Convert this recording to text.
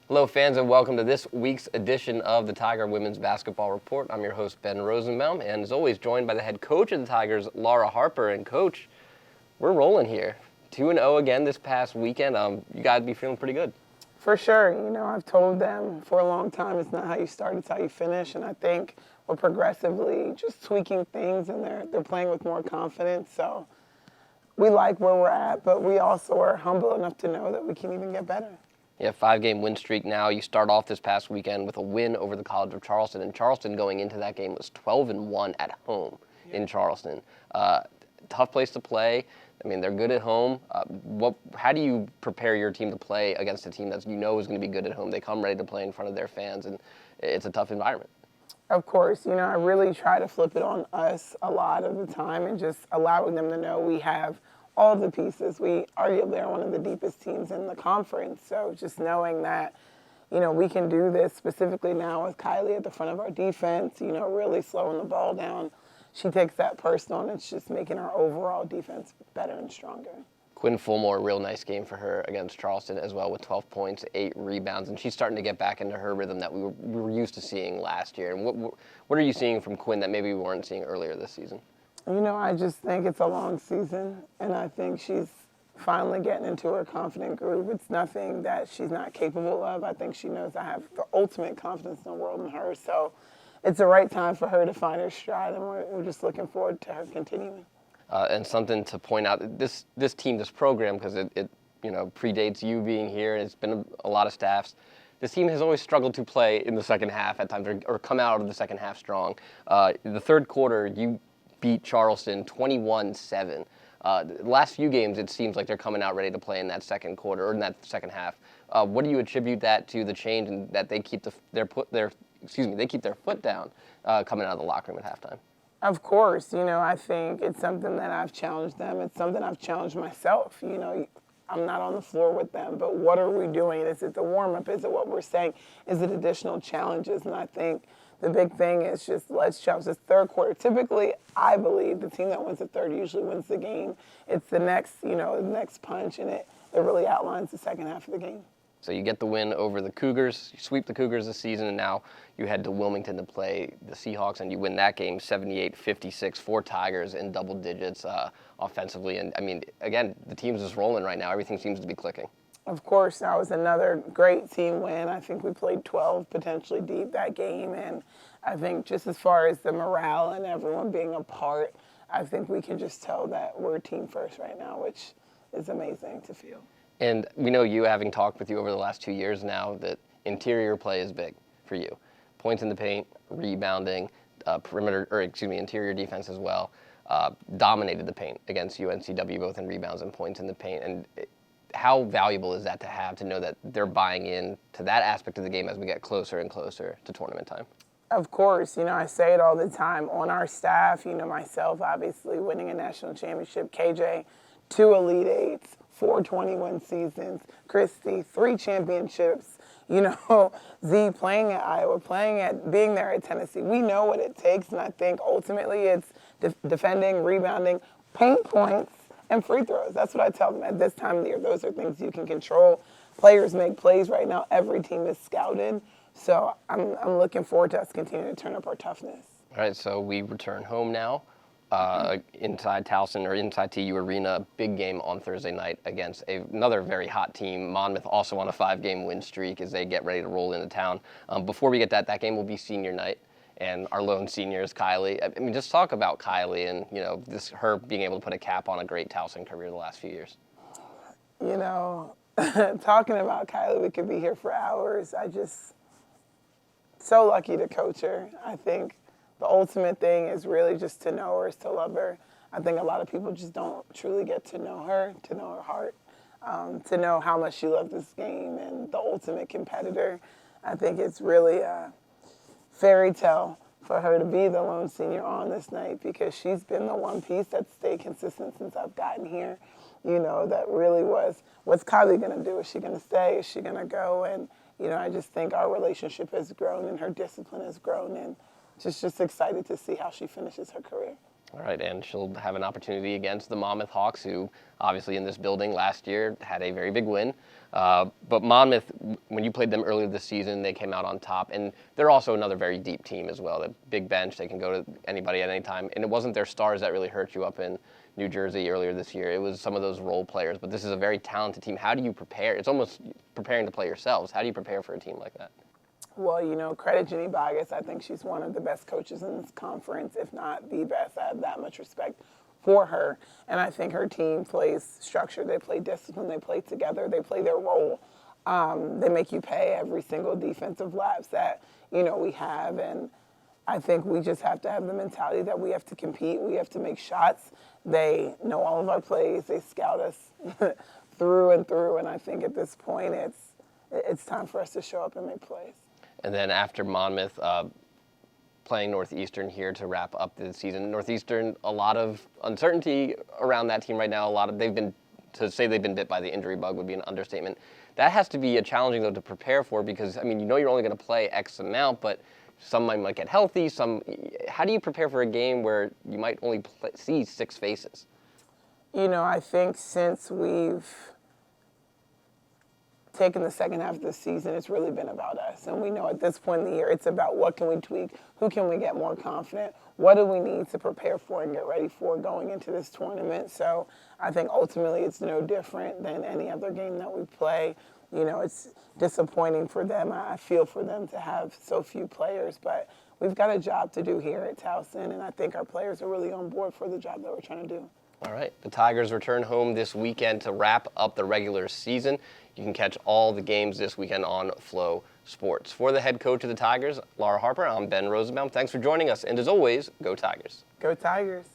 Hello, fans, and welcome to this week's edition of the Tiger Women's Basketball Report. I'm your host, Ben Rosenbaum, and as always, joined by the head coach of the Tigers, Laura Harper. And, Coach, we're rolling here. 2-0 again this past weekend. You got to be feeling pretty good. For sure. You know, I've told them for a long time it's not how you start, it's how you finish. And I think we're progressively just tweaking things, and they're playing with more confidence. So we like where we're at, but we also are humble enough to know that we can even get better. Yeah, 5-game win streak now. You start off this past weekend with a win over the College of Charleston, and Charleston going into that game was 12-1 at home in Charleston. Tough place to play. I mean, they're good at home. How do you prepare your team to play against a team that you know is going to be good at home? They come ready to play in front of their fans, and it's a tough environment. Of course, you know, I really try to flip it on us a lot of the time and just allowing them to know we have all the pieces. We arguably are one of the deepest teams in the conference. So just knowing that, you know, we can do this specifically now with Kylie at the front of our defense, you know, really slowing the ball down. She takes that personal, and it's just making our overall defense better and stronger. Quinn Fulmore, a real nice game for her against Charleston as well with 12 points, 8 rebounds, and she's starting to get back into her rhythm that we were used to seeing last year. And what are you seeing from Quinn that maybe we weren't seeing earlier this season? You know, I just think it's a long season, and I think she's finally getting into her confident groove. It's nothing that she's not capable of. I think she knows I have the ultimate confidence in the world in her. So it's the right time for her to find her stride, and we're just looking forward to her continuing. And something to point out, this team, this program, because it predates you being here, and it's been a lot of staffs. This team has always struggled to play in the second half at times, or come out of the second half strong. The third quarter, you beat Charleston 21-7. The last few games, it seems like they're coming out ready to play in that second quarter, or in that second half. What do you attribute that to, the change, and that they keep their foot down coming out of the locker room at halftime? Of course, you know, I think it's something that I've challenged them. It's something I've challenged myself. You know, I'm not on the floor with them, but what are we doing? Is it the warm-up? Is it what we're saying? Is it additional challenges? And I think the big thing is just let's challenge this third quarter. Typically, I believe the team that wins the third usually wins the game. It's the next punch, and it really outlines the second half of the game. So you get the win over the Cougars, you sweep the Cougars this season, and now you head to Wilmington to play the Seahawks, and you win that game 78-56, 4 Tigers in double digits offensively. And, I mean, again, the team's just rolling right now. Everything seems to be clicking. Of course, that was another great team win. I think we played 12 potentially deep that game, and I think just as far as the morale and everyone being a part, I think we can just tell that we're team first right now, which is amazing to feel. And we know you, having talked with you over the last 2 years now, that interior play is big for you. Points in the paint, rebounding, interior defense as well. Dominated the paint against UNCW, both in rebounds and points in the paint. And how valuable is that to have, to know that they're buying in to that aspect of the game as we get closer and closer to tournament time? Of course, you know, I say it all the time. On our staff, you know, myself, obviously, winning a national championship, KJ, 2 Elite Eights, 4 21 seasons, Christy, 3 championships, you know, Z playing at Iowa, being there at Tennessee. We know what it takes, and I think ultimately it's defending, rebounding, paint points, and free throws. That's what I tell them at this time of the year. Those are things you can control. Players make plays right now. Every team is scouted. So I'm looking forward to us continuing to turn up our toughness. All right, so we return home now. Inside Towson, or inside TU Arena, big game on Thursday night against another very hot team, Monmouth, also on a 5-game win streak as they get ready to roll into town. Before we get that game will be senior night, and our lone senior is Kylie. I mean, just talk about Kylie and, you know, her being able to put a cap on a great Towson career the last few years. You know, talking about Kylie, we could be here for hours. So lucky to coach her. I think the ultimate thing is really just to know her, is to love her. I think a lot of people just don't truly get to know her heart, to know how much she loves this game, and the ultimate competitor. I think it's really a fairy tale for her to be the lone senior on this night, because she's been the one piece that's stayed consistent since I've gotten here. You know, that really was, what's Kylie going to do? Is she going to stay? Is she going to go? And, you know, I just think our relationship has grown, and her discipline has grown, and just excited to see how she finishes her career. All right, and she'll have an opportunity against the Monmouth Hawks, who obviously in this building last year had a very big win. But Monmouth, when you played them earlier this season, they came out on top, and they're also another very deep team as well. The big bench, they can go to anybody at any time, and it wasn't their stars that really hurt you up in New Jersey earlier this year. It was some of those role players, but this is a very talented team. How do you prepare? It's almost preparing to play yourselves. How do you prepare for a team like that? Well, credit Jenny Boggess. I think she's one of the best coaches in this conference, if not the best. I have that much respect for her. And I think her team plays structure. They play discipline. They play together. They play their role. They make you pay every single defensive lapse that, we have. And I think we just have to have the mentality that we have to compete. We have to make shots. They know all of our plays. They scout us through and through. And I think at this point, it's time for us to show up and make plays. And then after Monmouth, playing Northeastern here to wrap up the season. Northeastern, a lot of uncertainty around that team right now. To say they've been bit by the injury bug would be an understatement. That has to be challenging, though, to prepare for, because, you're only going to play X amount, but some might get healthy. How do you prepare for a game where you might only see 6 faces? I think since we've taken the second half of the season, it's really been about us. And we know at this point in the year, it's about what can we tweak, who can we get more confident, what do we need to prepare for and get ready for going into this tournament. So I think ultimately it's no different than any other game that we play. It's disappointing for them. I feel for them to have so few players, but we've got a job to do here at Towson, and I think our players are really on board for the job that we're trying to do. All right. The Tigers return home this weekend to wrap up the regular season. You can catch all the games this weekend on Flow Sports. For the head coach of the Tigers, Laura Harper, I'm Ben Rosenbaum. Thanks for joining us. And as always, go Tigers. Go Tigers.